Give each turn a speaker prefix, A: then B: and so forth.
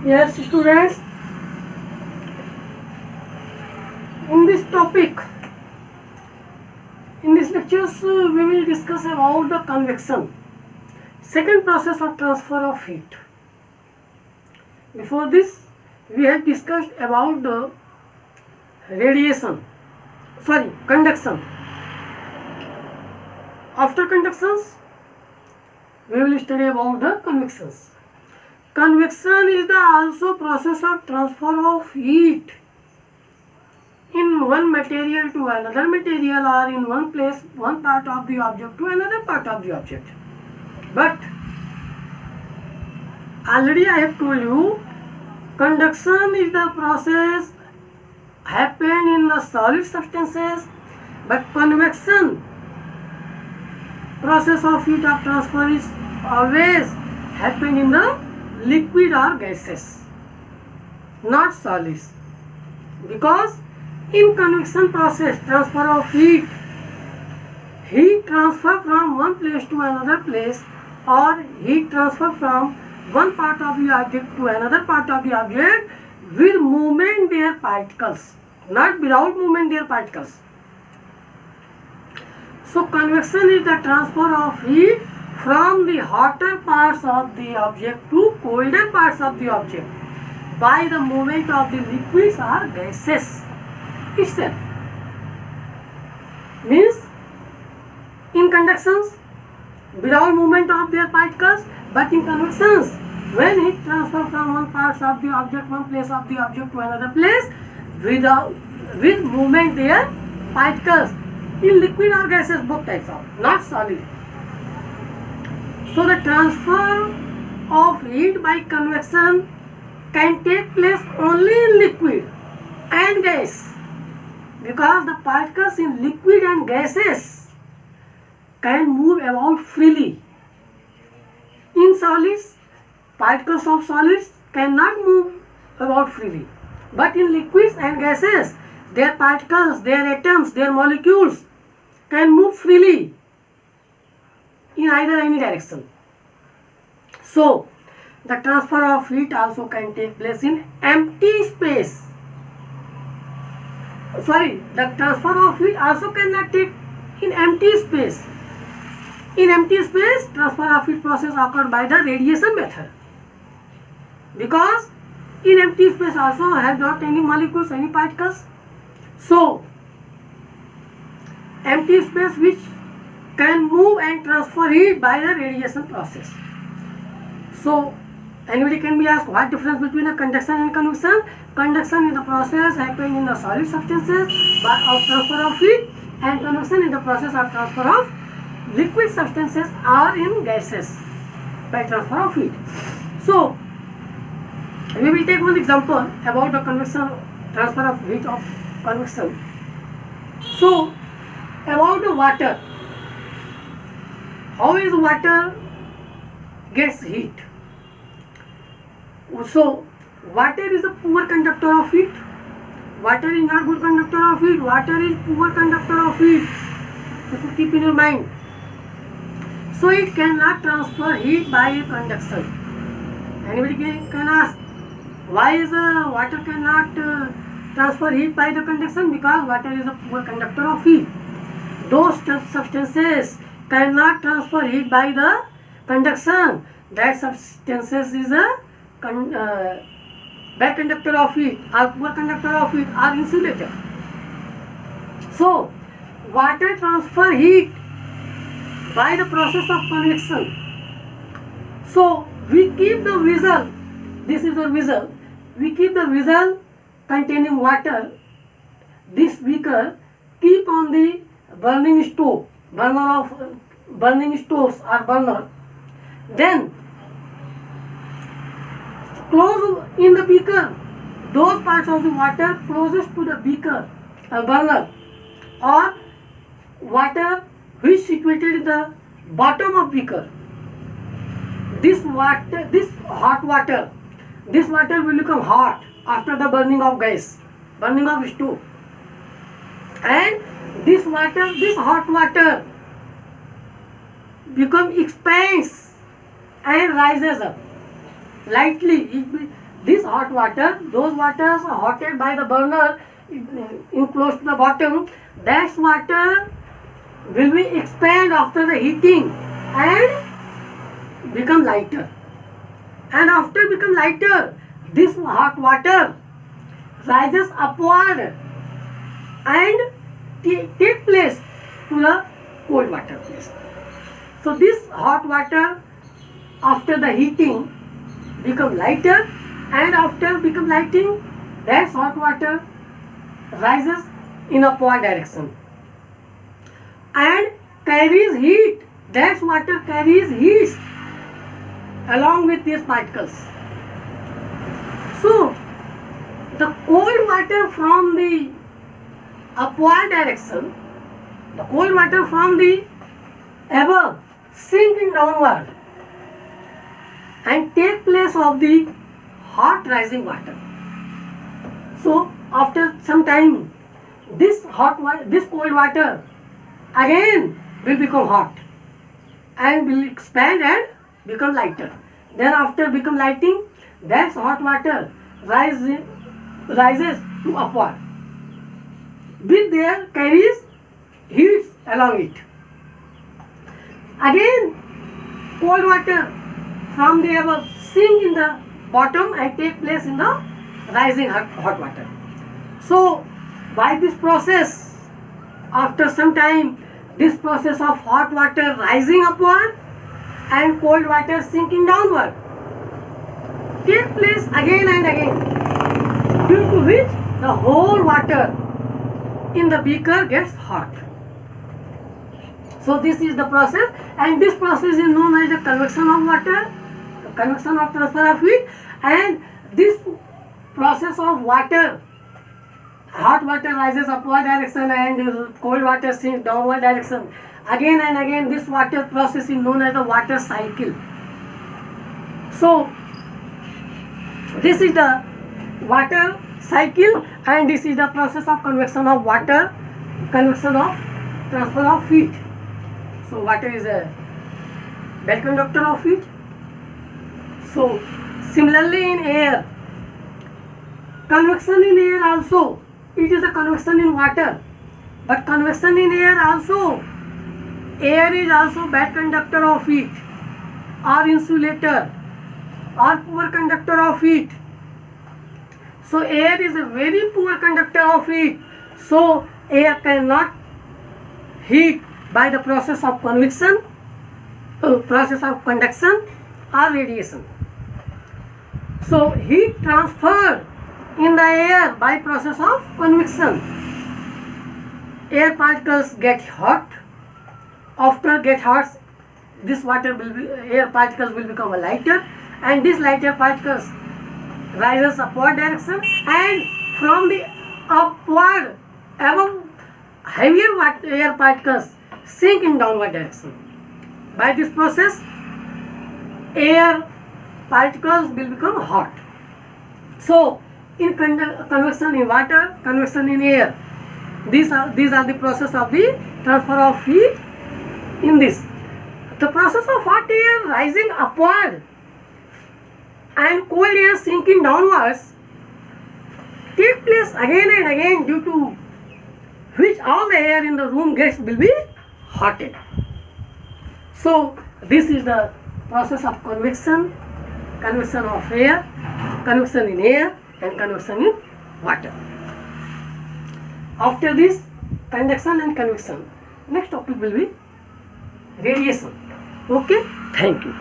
A: Yes, students, in this topic, in this lectures, we will discuss about the convection, second process of transfer of heat. Before this, we had discussed about the conduction. After conductions, we will study about the convections. Convection is the also process of transfer of heat in one material to another material, or in one place, one part of the object to another part of the object. But already I have told you, conduction is the process happen in the solid substances, but convection process of heat of transfer is always happen in the liquid or gases, not solids, because in convection process transfer of heat transfer from one place to another place, or heat transfer from one part of the object to another part of the object with movement their particles, not without movement their particles. So convection is the transfer of heat from the hotter parts of the object to colder parts of the object by the movement of the liquids or gases itself. Means in conductions without movement of their particles, but in convections when heat transfer from one part of the object, one place of the object to another place with movement their particles in liquid or gases, both types of, not solid. So the transfer of heat by convection can take place only in liquid and gas, because the particles in liquid and gases can move about freely. In solids, particles of solids cannot move about freely, but in liquids and gases, their particles, their atoms, their molecules can move freely in either any direction. So the transfer of heat also can take place in empty space. The transfer of heat also cannot take in empty space. In empty space, transfer of heat process occurred by the radiation method, because in empty space also have not any molecules, any particles. So empty space which can move and transfer heat by the radiation process. So anybody can be asked, what difference between a conduction and convection? Conduction is the process happening in the solid substances of transfer of heat, and convection is the process of transfer of liquid substances or in gases by transfer of heat. So we will take one example about the convection, transfer of heat of convection. So about the water, how is water gets heat? So water is a poor conductor of heat. Water is not good conductor of heat. Water is poor conductor of heat. This will keep in your mind. So it cannot transfer heat by conduction. Anybody can ask, why is water cannot transfer heat by the conduction? Because water is a poor conductor of heat. Those substances cannot transfer heat by the conduction. That substances is a bad conductor of heat, or poor conductor of heat, or insulator. So water transfer heat by the process of convection. So we keep the vessel, this is the vessel, we keep the vessel containing water, this beaker keep on the burning stove, burning stoves or burner, then close in the beaker those parts of the water closest to the beaker, burner, or water which situated in the bottom of beaker. This hot water, this water will become hot after the burning of gas, burning of stove, and this hot water expands and rises up lightly. this hot water, those waters are hotted by the burner in close to the bottom, that water will be expand after the heating and become lighter. And after become lighter, this hot water rises upward and take place to the cold water place. So this hot water after the heating become lighter, and after become lighting, that hot water rises in upward direction and carries heat. That water carries heat along with these particles. So the cold water from the upward direction, the cold water from the above sinking downward and take place of the hot rising water. So after some time, this cold water again will become hot and will expand and become lighter. Then after become lighting, that hot water rises to upward. With there carries heat along it. Again, cold water from the above sink in the bottom and take place in the rising hot water. So by this process, after some time, this process of hot water rising upward and cold water sinking downward take place again and again, due to which the whole water in the beaker gets hot. So this is the process, and this process is known as the convection of water, the convection of transfer of heat. And this process of water, hot water rises upward direction and cold water sinks downward direction. Again and again, this water process is known as the water cycle. So this is the water cycle, and this is the process of convection of water, convection of transfer of heat. So water is a bad conductor of heat. So similarly in air, convection in air also, it is a convection in water, but convection in air also, air is also bad conductor of heat or insulator or poor conductor of heat. So air is a very poor conductor of heat. So air cannot heat by the process of convection, process of conduction or radiation. So heat transferred in the air by process of convection. Air particles get hot. After get hot, this air particles will become lighter, and these lighter particles rises upward direction, and from the upward above heavier air particles sink in downward direction. By this process, air particles will become hot. So in convection in water, convection in air, these are the process of the transfer of heat. In this, the process of hot air rising upward and cold air sinking downwards take place again and again, due to which all the air in the room will be hotted. So this is the process of convection, convection of air, convection in air and convection in water. After this, conduction and convection, next topic will be radiation. Okay, thank you.